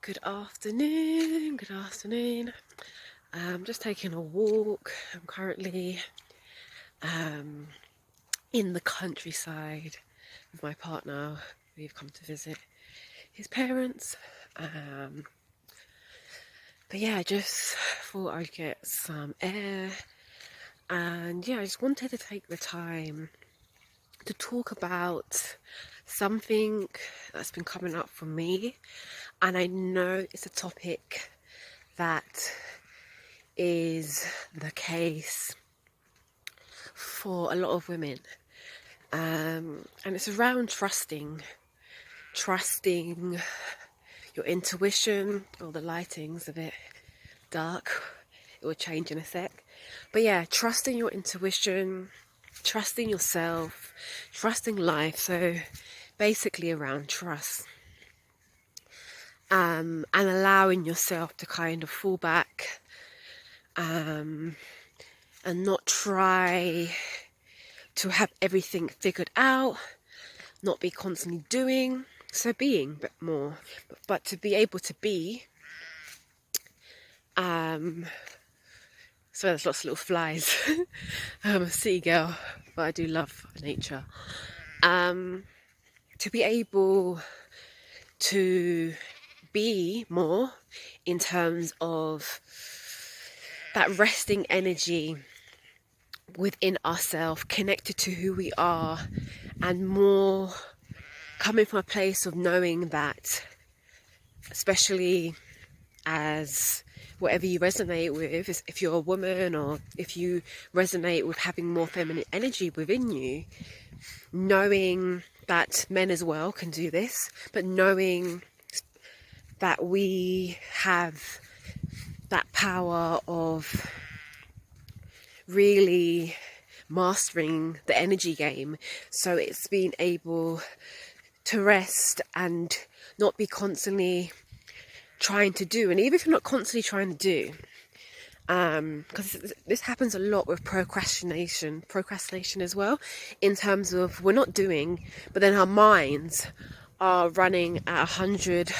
Good afternoon, I'm just taking a walk. I'm currently in the countryside with my partner. We've come to visit his parents. But yeah, I just thought I'd get some air. And yeah, I just wanted to take the time to talk about something that's been coming up for me. And I know it's a topic that is the case for a lot of women, and it's around trusting your intuition. Oh, the lighting's a bit dark, it will change in a sec, but yeah, trusting your intuition, trusting yourself, trusting life. So basically around trust, and allowing yourself to kind of fall back, and not try to have everything figured out, not be constantly doing, so being but more, but to be able to be. So there's lots of little flies. I'm a city girl, but I do love nature. To be able to be more in terms of that resting energy within ourselves, connected to who we are, and more coming from a place of knowing that, especially as whatever you resonate with, if you're a woman or if you resonate with having more feminine energy within you, knowing that men as well can do this, but knowing that we have that power of really mastering the energy game. So it's being able to rest and not be constantly trying to do. And even if you're not constantly trying to do, because this happens a lot with procrastination as well, in terms of we're not doing, but then our minds are running at 100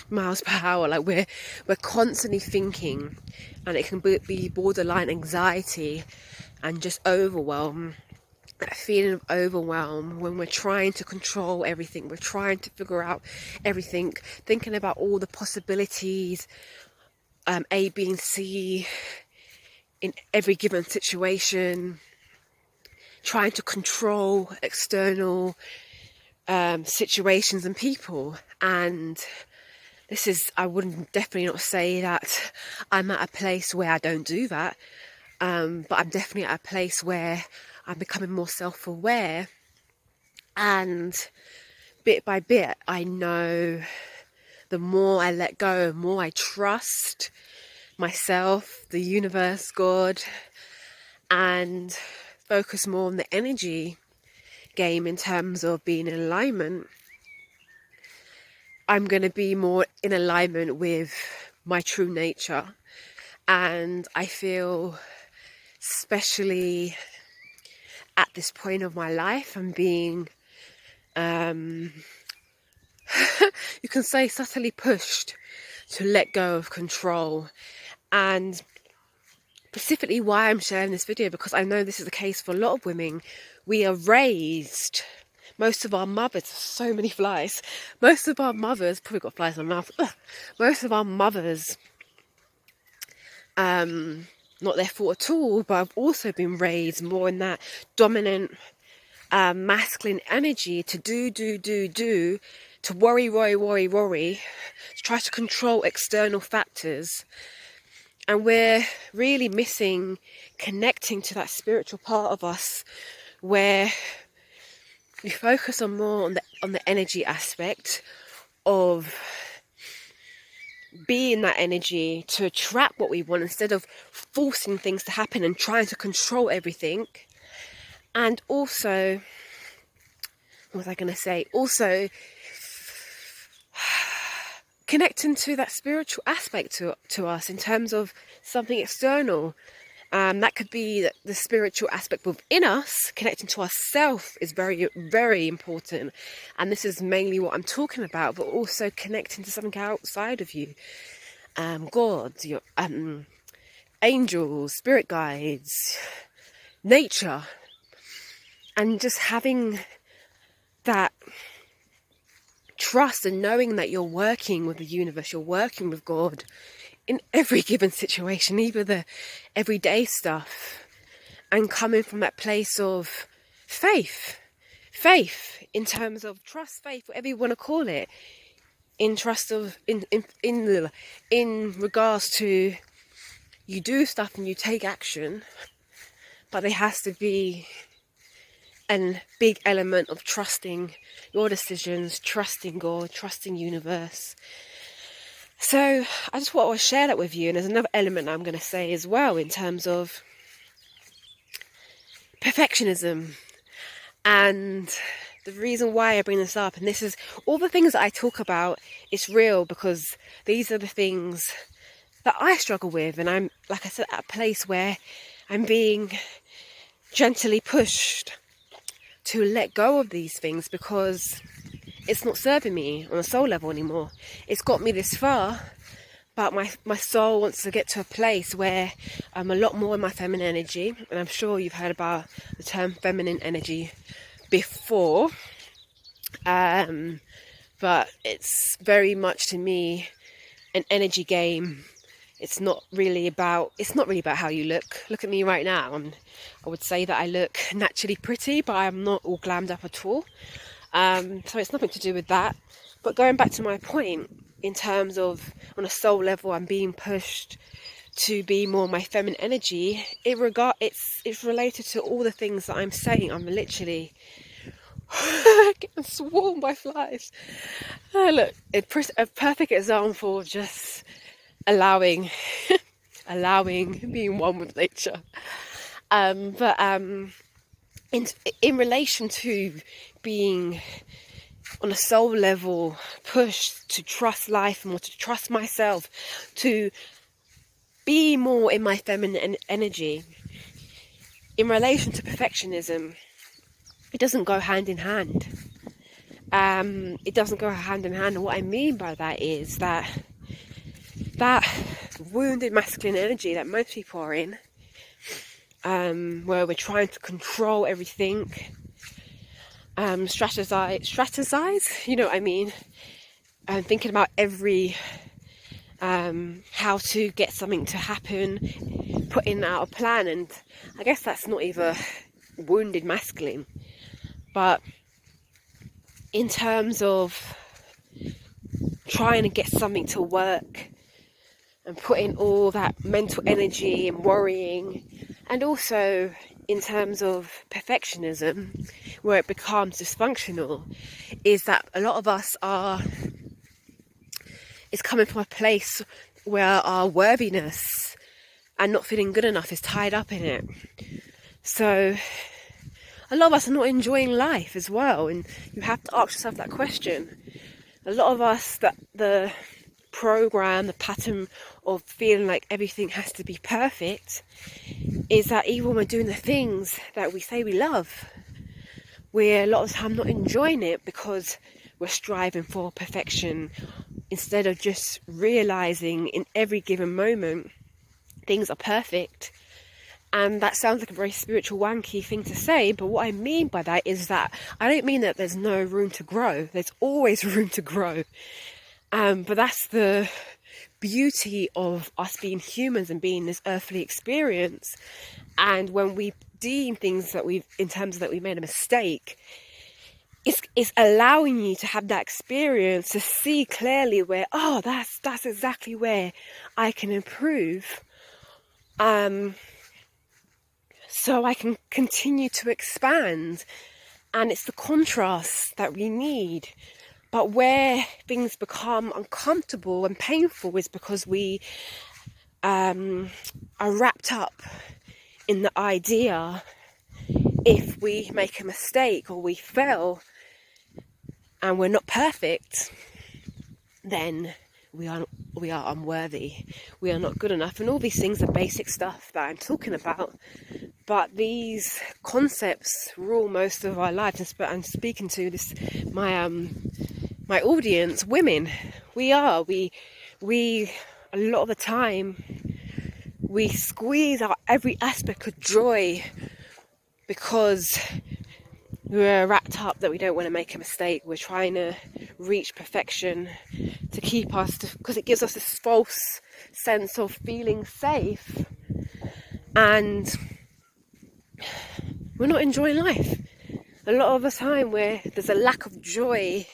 miles per hour. Like we're constantly thinking, and it can be borderline anxiety and just overwhelm. That feeling of overwhelm when we're trying to control everything, we're trying to figure out everything, thinking about all the possibilities, A, B, and C in every given situation, trying to control external situations and people. And this is, I wouldn't definitely not say that I'm at a place where I don't do that, but I'm definitely at a place where I'm becoming more self-aware, and bit by bit I know the more I let go, the more I trust myself, the universe, God, and focus more on the energy game in terms of being in alignment, I'm going to be more in alignment with my true nature. And I feel, especially at this point of my life, I'm being you can say subtly pushed to let go of control. And specifically why I'm sharing this video, because I know this is the case for a lot of women. We are raised, most of our mothers, so many flies, most of our mothers, probably got flies in my mouth, most of our mothers, not their fault at all, but I've also been raised more in that dominant masculine energy to do, to worry, to try to control external factors. And we're really missing connecting to that spiritual part of us, where we focus on more on the energy aspect of being that energy to attract what we want, instead of forcing things to happen and trying to control everything. And also, what was I going to say? Also, connecting to that spiritual aspect to us in terms of something external. That could be that the spiritual aspect within us, connecting to ourself, is very, very important. And this is mainly what I'm talking about, but also connecting to something outside of you. God, your angels, spirit guides, nature. And just having that trust and knowing that you're working with the universe, you're working with God in every given situation, even the everyday stuff, and coming from that place of faith in terms of trust, faith, whatever you want to call it, in trust of in regards to you do stuff and you take action, but there has to be a big element of trusting your decisions, trusting God, trusting universe. So I just want to share that with you. And there's another element I'm going to say as well in terms of perfectionism. And the reason why I bring this up, and this is all the things that I talk about, it's real because these are the things that I struggle with. And I'm, like I said, at a place where I'm being gently pushed to let go of these things because it's not serving me on a soul level anymore. It's got me this far, but my soul wants to get to a place where I'm a lot more in my feminine energy. And I'm sure you've heard about the term feminine energy before. But it's very much to me an energy game. It's not really about how you look. Look at me right now. I would say that I look naturally pretty, but I'm not all glammed up at all. So it's nothing to do with that. But going back to my point, in terms of on a soul level, I'm being pushed to be more my feminine energy. It's related to all the things that I'm saying. I'm literally getting swarmed by flies. Look, a perfect example of just allowing being one with nature. But in relation to being on a soul level pushed to trust life more, to trust myself, to be more in my feminine energy, in relation to perfectionism, it doesn't go hand in hand. It doesn't go hand in hand. And what I mean by that is that wounded masculine energy that most people are in, where we're trying to control everything, strategize, you know what I mean, and thinking about every how to get something to happen, putting out a plan. And I guess that's not even wounded masculine, but in terms of trying to get something to work and putting all that mental energy and worrying, and also in terms of perfectionism, where it becomes dysfunctional, is that a lot of us is coming from a place where our worthiness and not feeling good enough is tied up in it. So a lot of us are not enjoying life as well, and you have to ask yourself that question. A lot of us, that the program, the pattern of feeling like everything has to be perfect, is that even when we're doing the things that we say we love, we're a lot of the time not enjoying it because we're striving for perfection, instead of just realizing in every given moment things are perfect. And that sounds like a very spiritual wanky thing to say, but what I mean by that is that I don't mean that there's no room to grow. There's always room to grow. But that's the beauty of us being humans and being this earthly experience. And when we deem things that in terms of that we made a mistake, it's allowing you to have that experience to see clearly where, oh, that's exactly where I can improve. So I can continue to expand. And it's the contrast that we need. But where things become uncomfortable and painful is because we are wrapped up in the idea, if we make a mistake or we fail and we're not perfect, then we are we are unworthy, we are not good enough, and all these things are basic stuff that I'm talking about. But these concepts rule most of our lives. I'm speaking to my audience, women. We a lot of the time we squeeze out every aspect of joy because we're wrapped up that we don't want to make a mistake. We're trying to reach perfection to keep us, because it gives us this false sense of feeling safe, and we're not enjoying life. A lot of the time where there's a lack of joy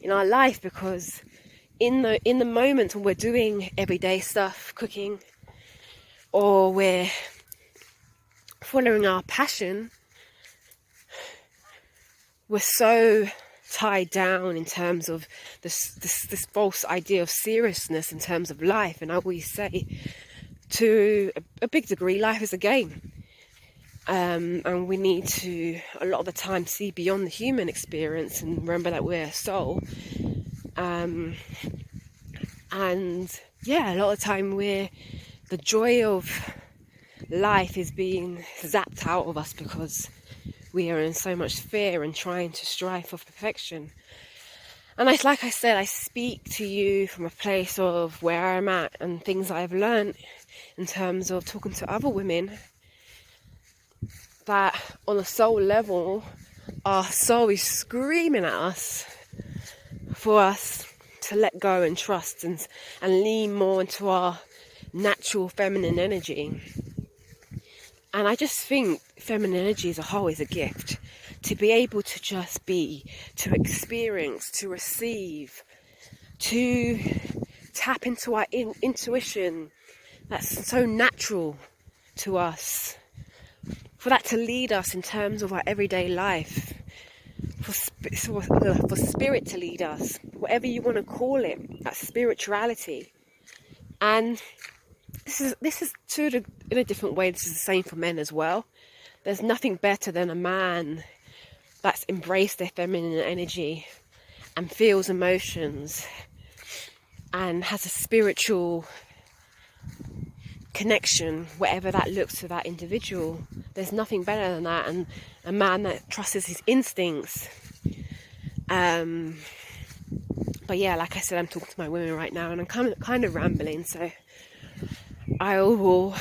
in our life, because in the moment when we're doing everyday stuff, cooking, or we're following our passion, we're so tied down in terms of this false idea of seriousness in terms of life. And I always say, to a big degree, life is a game. And we need to, a lot of the time, see beyond the human experience and remember that we're a soul. And yeah, a lot of the time the joy of life is being zapped out of us because we are in so much fear and trying to strive for perfection. And like I said, I speak to you from a place of where I'm at and things I've learned in terms of talking to other women, that on a soul level, our soul is screaming at us for us to let go and trust and lean more into our natural feminine energy. And I just think feminine energy as a whole is a gift. To be able to just be, to experience, to receive, to tap into our intuition that's so natural to us. For that to lead us in terms of our everyday life. For spirit to lead us. Whatever you want to call it. That spirituality. And this is in a different way, this is the same for men as well. There's nothing better than a man that's embraced their feminine energy and feels emotions and has a spiritual connection, whatever that looks to that individual. There's nothing better than that, and a man that trusts his instincts. But yeah, like I said, I'm talking to my women right now, and I'm kind of rambling, so I will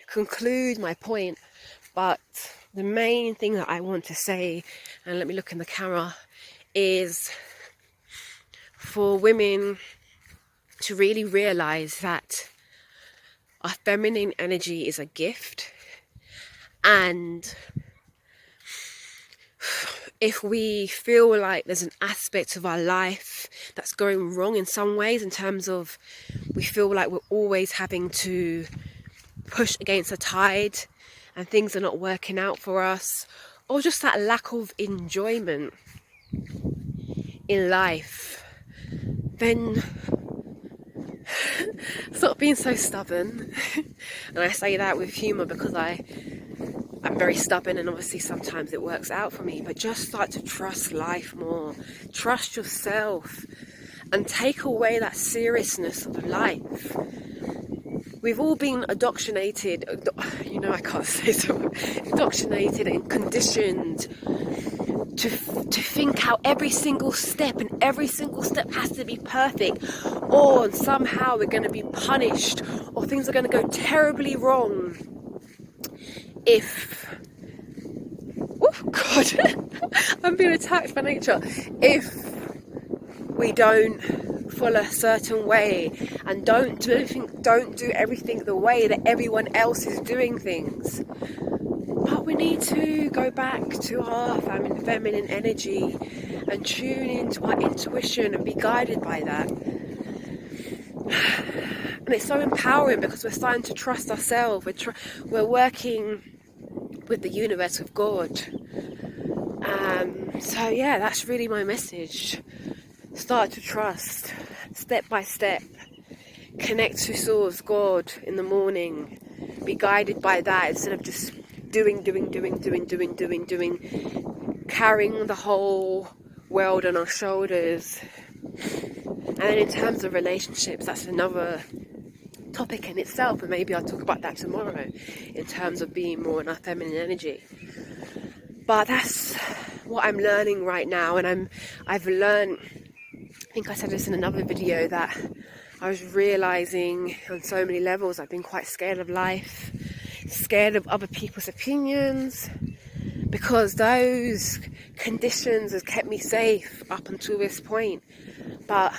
conclude my point. But the main thing that I want to say, and let me look in the camera, is for women to really realize that our feminine energy is a gift, and if we feel like there's an aspect of our life that's going wrong in some ways, in terms of we feel like we're always having to push against the tide and things are not working out for us, or just that lack of enjoyment in life, then stop being so stubborn. And I say that with humour because I'm very stubborn, and obviously sometimes it works out for me, but just start to trust life more, trust yourself, and take away that seriousness of life. We've all been indoctrinated, I can't say so, indoctrinated and conditioned to think how every single step has to be perfect, or somehow we're going to be punished, or things are going to go terribly wrong if, oh God, I'm being attacked by nature, if we don't follow a certain way and don't do everything the way that everyone else is doing things. But we need to go back to our feminine energy and tune into our intuition and be guided by that. And it's so empowering because we're starting to trust ourselves. We're working with the universe, with God. So yeah, that's really my message. Start to trust, step by step. Connect to Source, God, in the morning. Be guided by that instead of just doing, carrying the whole world on our shoulders. And then in terms of relationships, that's another topic in itself, and maybe I'll talk about that tomorrow in terms of being more in our feminine energy. But that's what I'm learning right now, and I've learned, I think I said this in another video, that I was realizing on so many levels I've been quite scared of life, scared of other people's opinions, because those conditions has kept me safe up until this point. But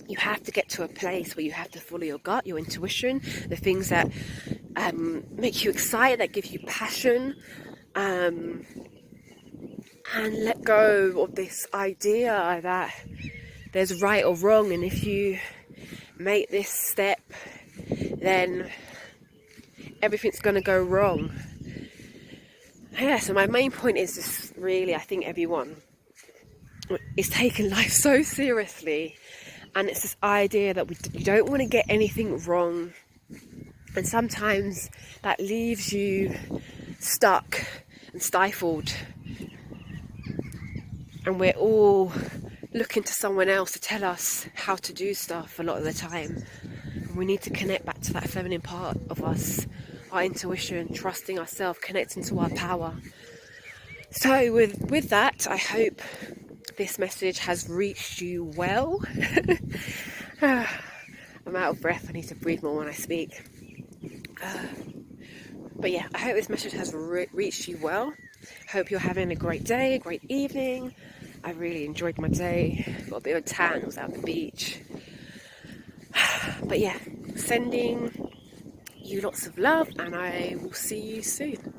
you have to get to a place where you have to follow your gut, your intuition, the things that make you excited, that give you passion, and let go of this idea that there's right or wrong, and if you make this step, then everything's going to go wrong. Yeah, so my main point is just really, I think everyone is taking life so seriously, and it's this idea that we don't want to get anything wrong, and sometimes that leaves you stuck and stifled, and we're all looking to someone else to tell us how to do stuff a lot of the time. And we need to connect back to that feminine part of us, our intuition, trusting ourselves, connecting to our power. So with that, I hope this message has reached you well. I'm out of breath, I need to breathe more when I speak. But yeah, I hope this message has reached you well. Hope you're having a great day, a great evening. I really enjoyed my day. Got a bit of a tan, I was out at the beach. But yeah, sending you lots of love, and I will see you soon.